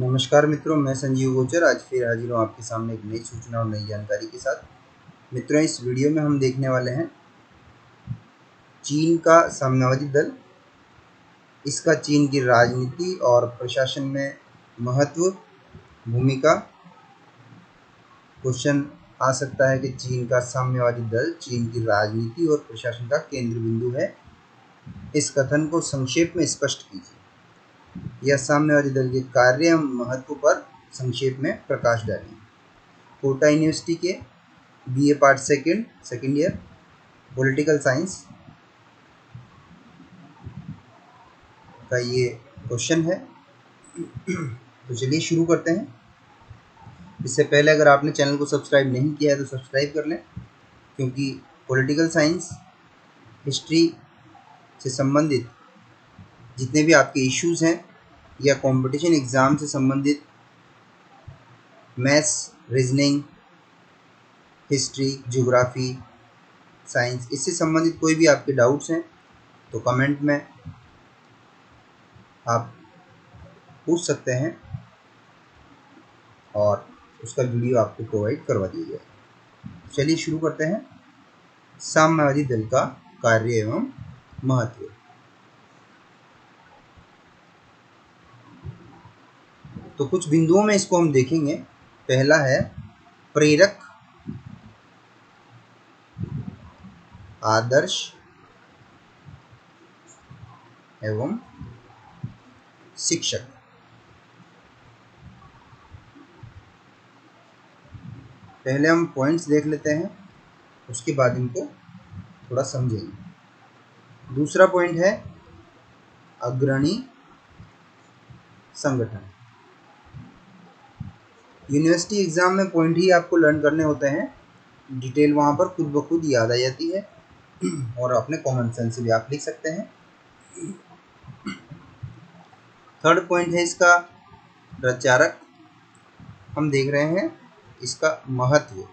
नमस्कार मित्रों, मैं संजीव गोचर आज फिर हाजिर हूँ आपके सामने एक नई सूचना और नई जानकारी के साथ। मित्रों, इस वीडियो में हम देखने वाले हैं चीन का साम्यवादी दल, इसका चीन की राजनीति और प्रशासन में महत्व, भूमिका। क्वेश्चन आ सकता है कि चीन का साम्यवादी दल चीन की राजनीति और प्रशासन का केंद्र बिंदु है। इस कथन को संक्षेप में स्पष्ट कीजिए। यह साम्यवादी दल के कार्य एवं महत्व पर संक्षेप में प्रकाश डालिए। कोटा यूनिवर्सिटी के BA part second year political science का ये क्वेश्चन है। तो चलिए शुरू करते हैं। इससे पहले अगर आपने चैनल को सब्सक्राइब नहीं किया है तो सब्सक्राइब कर लें, क्योंकि पॉलिटिकल साइंस, हिस्ट्री से संबंधित जितने भी आपके इश्यूज़ हैं या कंपटीशन एग्ज़ाम से संबंधित maths, reasoning, history, geography, science, इससे संबंधित कोई भी आपके डाउट्स हैं तो कमेंट में आप पूछ सकते हैं और उसका वीडियो आपको प्रोवाइड करवा दिया जाएगा। चलिए शुरू करते हैं। साम्यवादी दल का कार्य एवं महत्व। तो कुछ बिंदुओं में इसको हम देखेंगे। पहला है प्रेरक, आदर्श एवं शिक्षक। पहले हम पॉइंट्स देख लेते हैं, उसके बाद इनको थोड़ा समझेंगे। दूसरा पॉइंट है अग्रणी संगठन। यूनिवर्सिटी एग्जाम में पॉइंट ही आपको लर्न करने होते हैं, डिटेल वहाँ पर खुद ब खुद याद आ जाती है और अपने कॉमन सेंस से भी आप लिख सकते हैं। थर्ड पॉइंट है इसका प्रचारक। हम देख रहे हैं इसका महत्व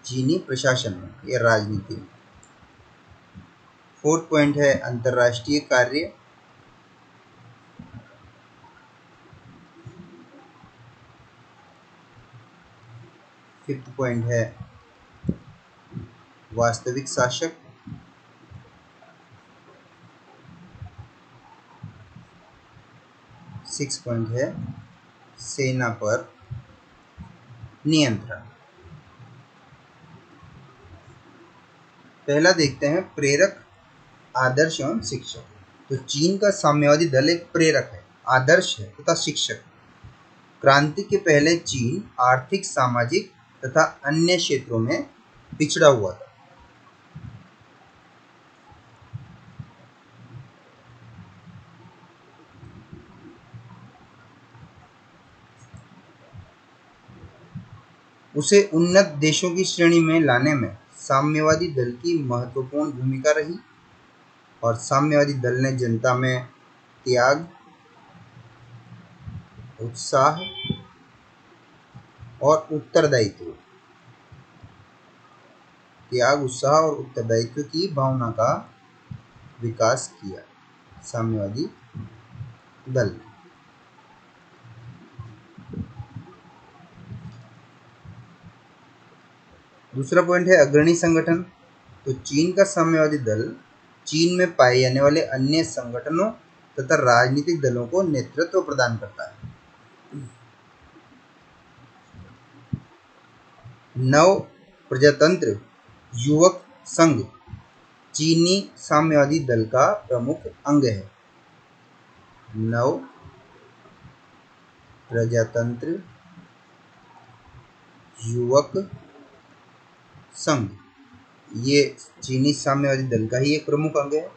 चीनी प्रशासन में या राजनीति में। फोर्थ पॉइंट है अंतर्राष्ट्रीय कार्य। फिफ्थ पॉइंट है वास्तविक शासक। सिक्स पॉइंट है सेना पर नियंत्रण। पहला देखते हैं प्रेरक, आदर्श एवं शिक्षक। तो चीन का साम्यवादी दल एक प्रेरक है, आदर्श है तथा शिक्षक। क्रांति के पहले चीन आर्थिक, सामाजिक तथा अन्य क्षेत्रों में पिछड़ा हुआ था। उसे उन्नत देशों की श्रेणी में लाने में साम्यवादी दल की महत्वपूर्ण भूमिका रही और साम्यवादी दल ने जनता में त्याग, उत्साह और उत्तरदायित्व की भावना का विकास किया। साम्यवादी दल। दूसरा पॉइंट है अग्रणी संगठन। तो चीन का साम्यवादी दल चीन में पाए जाने वाले अन्य संगठनों तथा राजनीतिक दलों को नेतृत्व प्रदान करता है। नव प्रजातंत्र युवक संघ चीनी साम्यवादी दल का प्रमुख अंग है। नव प्रजातंत्र युवक संघ ये चीनी साम्यवादी दल का ही एक प्रमुख अंग है।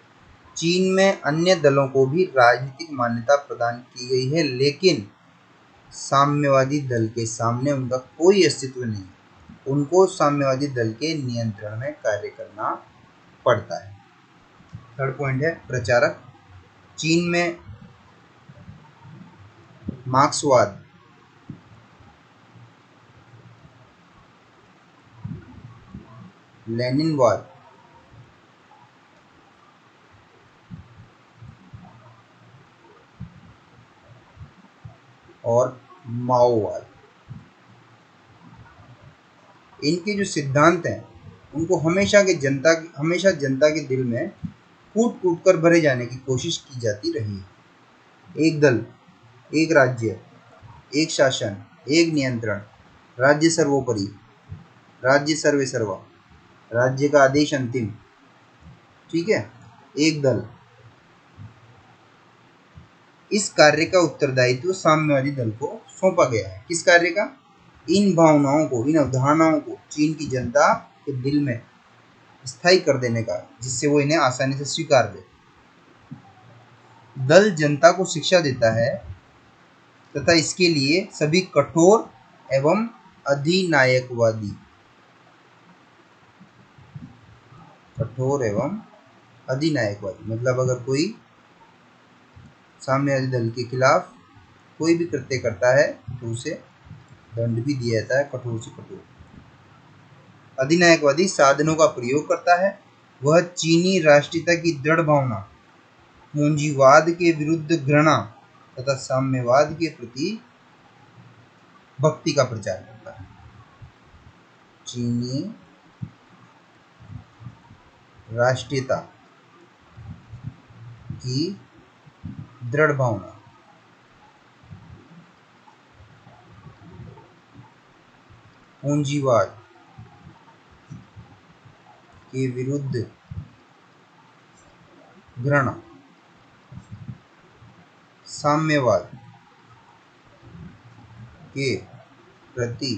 चीन में अन्य दलों को भी राजनीतिक मान्यता प्रदान की गई है, लेकिन साम्यवादी दल के सामने उनका कोई अस्तित्व नहीं। उनको साम्यवादी दल के नियंत्रण में कार्य करना पड़ता है। थर्ड पॉइंट है प्रचारक। चीन में मार्क्सवाद, लेनिनवाद, और माओवाद। इनके जो सिद्धांत हैं उनको हमेशा जनता के दिल में कूट कूट कर भरे जाने की कोशिश की जाती रही है। एक दल, एक राज्य, एक शासन, एक नियंत्रण, राज्य सर्वोपरि, राज्य सर्वे सर्वा, राज्य का आदेश अंतिम। ठीक है, एक दल। इस कार्य का उत्तरदायित्व साम्यवादी दल को सौंपा गया है। किस कार्य का? इन भावनाओं को, इन अवधारणाओं को चीन की जनता के दिल में स्थायी कर देने का, जिससे वो इन्हें आसानी से स्वीकार दे। दल जनता को शिक्षा देता है तथा इसके लिए सभी कठोर एवं अधिनायकवादी मतलब अगर कोई साम्यवादी दल के खिलाफ कोई भी कृत्य करता है तो उसे दंड भी दिया जाता है, कठोर से कठोर। अधिनायकवादी साधनों का प्रयोग करता है। वह चीनी राष्ट्रीयता की दृढ़ भावना, पूंजीवाद के विरुद्ध घृणा तथा साम्यवाद के प्रति भक्ति का प्रचार करता है। चीनी राष्ट्रीयता की दृढ़ भावना, पूंजीवाद के विरुद्ध घृणा, साम्यवाद के प्रति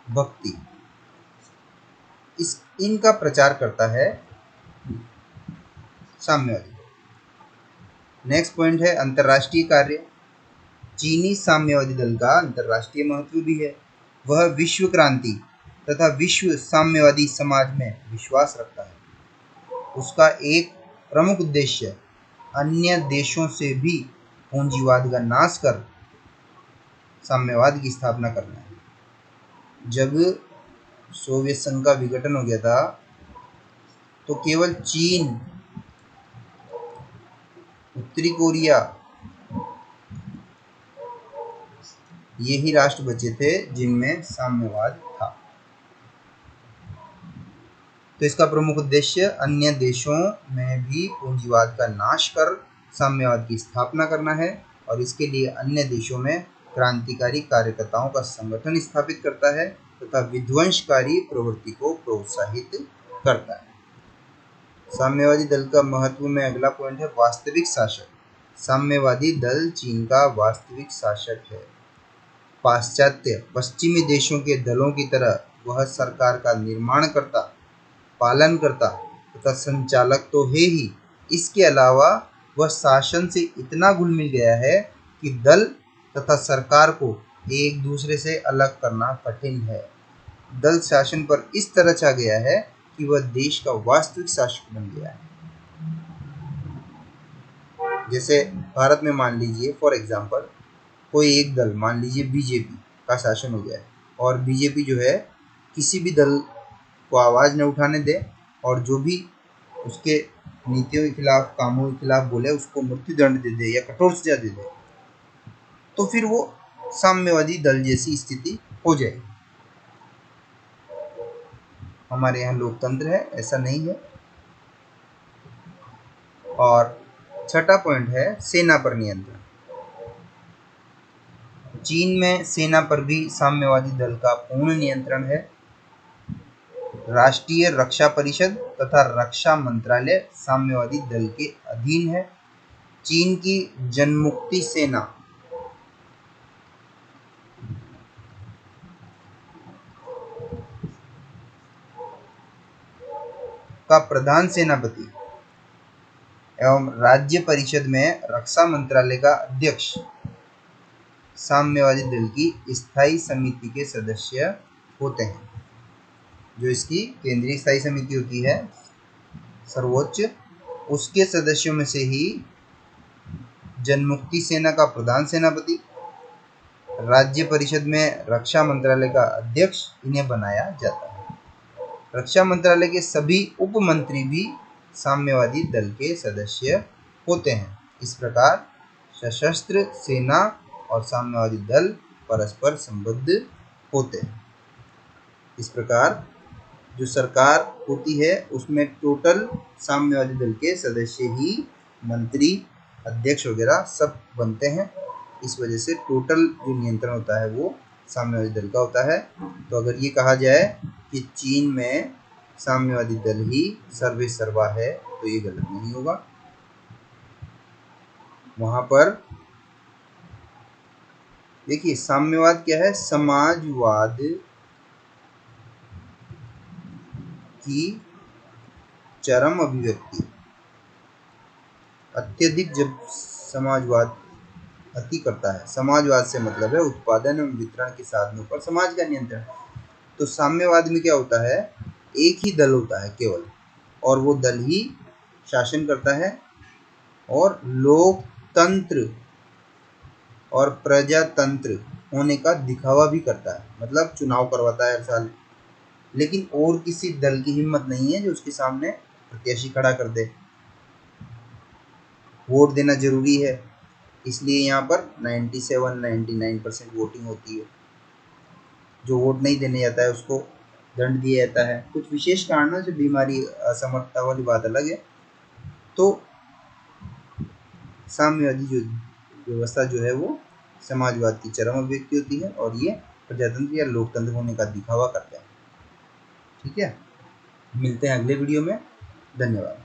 भक्ति, इनका प्रचार करता है साम्यवादी। नेक्स्ट पॉइंट है अंतर्राष्ट्रीय कार्य। चीनी साम्यवादी दल का अंतर्राष्ट्रीय महत्व भी है। वह विश्व क्रांति तथा विश्व साम्यवादी समाज में विश्वास रखता है। उसका एक प्रमुख उद्देश्य अन्य देशों से भी पूंजीवाद का नाश कर साम्यवाद की स्थापना करना है। जब सोवियत संघ का विघटन हो गया था तो केवल चीन, उत्तरी कोरिया, यही राष्ट्र बचे थे जिनमें साम्यवाद था। तो इसका प्रमुख उद्देश्य अन्य देशों में भी पूंजीवाद का नाश कर साम्यवाद की स्थापना करना है और इसके लिए अन्य देशों में क्रांतिकारी कार्यकर्ताओं का संगठन स्थापित करता है तथा विध्वंसकारी प्रवृत्ति को प्रोत्साहित करता है। साम्यवादी दल का महत्व में अगला पॉइंट है वास्तविक शासक। साम्यवादी दल चीन का वास्तविक शासक है। पाश्चात्य पश्चिमी देशों के दलों की तरह वह सरकार का निर्माण करता, पालन करता तथा संचालक तो है ही, इसके अलावा वह शासन से इतना घुल मिल गया है कि दल तथा सरकार को एक दूसरे से अलग करना कठिन है। दल शासन पर इस तरह छा गया है कि वह देश का वास्तविक शासक बन गया है। जैसे भारत में मान लीजिए फॉर एग्जांपल कोई एक दल, मान लीजिए बीजेपी का शासन हो गया है और बीजेपी जो है किसी भी दल को आवाज़ न उठाने दे और जो भी उसके नीतियों के खिलाफ, कामों के खिलाफ बोले उसको मृत्युदंड दे दे या कठोर सजा दे दे, तो फिर वो साम्यवादी दल जैसी स्थिति हो जाएगी। हमारे यहाँ लोकतंत्र है, ऐसा नहीं है। और छठा पॉइंट है सेना पर नियंत्रण। चीन में सेना पर भी साम्यवादी दल का पूर्ण नियंत्रण है। राष्ट्रीय रक्षा परिषद तथा रक्षा मंत्रालय साम्यवादी दल के अधीन है। चीन की जनमुक्ति सेना का प्रधान सेनापति एवं राज्य परिषद में रक्षा मंत्रालय का अध्यक्ष साम्यवादी दल की स्थायी समिति के सदस्य होते हैं। जो इसकी केंद्रीय स्थायी समिति होती है सर्वोच्च, उसके सदस्यों में से ही जनमुक्ति सेना का प्रधान सेनापति, राज्य परिषद में रक्षा मंत्रालय का अध्यक्ष इन्हें बनाया जाता है। रक्षा मंत्रालय के सभी उप मंत्री भी साम्यवादी दल के सदस्य होते हैं। इस प्रकार सशस्त्र सेना और साम्यवादी दल परस्पर संबद्ध होते हैं। इस प्रकार जो सरकार होती है उसमें टोटल साम्यवादी दल के सदस्य ही मंत्री, अध्यक्ष वगैरह सब बनते हैं। इस वजह से टोटल जो नियंत्रण होता है वो साम्यवादी दल का होता है। तो अगर ये कहा जाए कि चीन में साम्यवादी दल ही सर्वे सर्वा है तो ये गलत नहीं होगा। वहां पर देखिए साम्यवाद क्या है, समाजवाद की चरम अभिव्यक्ति। अत्यधिक जब समाजवाद अति करता है, समाजवाद से मतलब है उत्पादन एवं वितरण के साधनों पर समाज का नियंत्रण। तो साम्यवाद में क्या होता है, एक ही दल होता है केवल, और वो दल ही शासन करता है और लोकतंत्र और प्रजातंत्र होने का दिखावा भी करता है, मतलब चुनाव करवाता है हर साल। लेकिन और किसी दल की हिम्मत नहीं है जो उसके सामने प्रत्याशी खड़ा कर दे। वोट देना जरूरी है, इसलिए यहाँ पर 97-99% वोटिंग होती है। जो वोट नहीं देने जाता है उसको दंड दिया जाता है। कुछ विशेष कारणों से बीमारी, असमर्थता वाली बात अलग है। तो साम्यवादी जो व्यवस्था जो है वो समाजवाद की चरम अभिव्यक्ति होती है और ये प्रजातंत्र या लोकतंत्र होने का दिखावा करता है। ठीक है, मिलते हैं अगले वीडियो में। धन्यवाद।